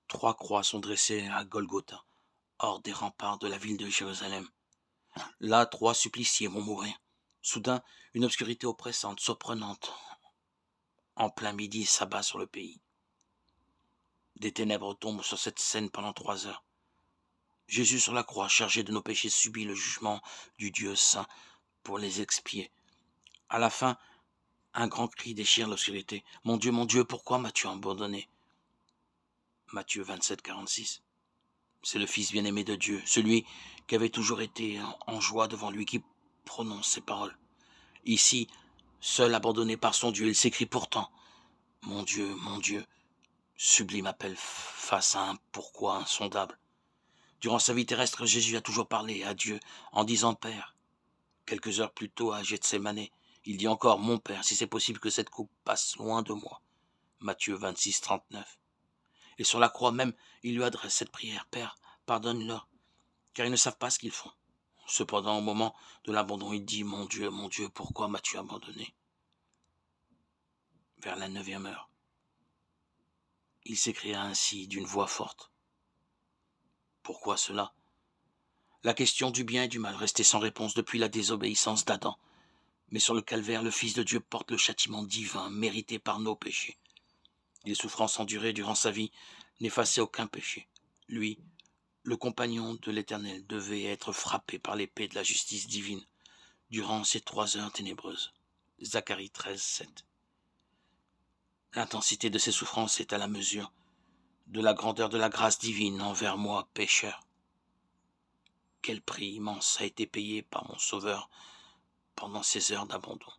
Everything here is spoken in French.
3 croix sont dressées à Golgotha, hors des remparts de la ville de Jérusalem. Là, 3 suppliciés vont mourir. Soudain, une obscurité oppressante, surprenante, en plein midi, s'abat sur le pays. Des ténèbres tombent sur cette scène pendant 3 heures. Jésus sur la croix, chargé de nos péchés, subit le jugement du Dieu saint pour les expier. À la fin, un grand cri déchire l'obscurité. Mon Dieu, pourquoi m'as-tu abandonné » Matthieu 27, 46. C'est le Fils bien-aimé de Dieu, celui qui avait toujours été en joie devant lui, qui prononce ces paroles. Ici, seul abandonné par son Dieu, il s'écrie pourtant « mon Dieu », sublime appel face à un pourquoi insondable. Durant sa vie terrestre, Jésus a toujours parlé à Dieu en disant « Père ». Quelques heures plus tôt, à Gethsémane, il dit encore « Mon Père, si c'est possible que cette coupe passe loin de moi ». Matthieu 26, 39. Et sur la croix même, il lui adresse cette prière « Père, pardonne-leur, car ils ne savent pas ce qu'ils font ». Cependant, au moment de l'abandon, il dit « Mon Dieu, pourquoi m'as-tu abandonné ?» Vers la 9e heure, il s'écria ainsi d'une voix forte. Pourquoi cela ? La question du bien et du mal restait sans réponse depuis la désobéissance d'Adam. Mais sur le calvaire, le Fils de Dieu porte le châtiment divin mérité par nos péchés. Les souffrances endurées durant sa vie n'effaçaient aucun péché. Lui, le compagnon de l'Éternel, devait être frappé par l'épée de la justice divine durant ces 3 heures ténébreuses. Zacharie 13, 7. L'intensité de ses souffrances est à la mesure de la grandeur de la grâce divine envers moi, pécheur. Quel prix immense a été payé par mon Sauveur pendant ces heures d'abandon.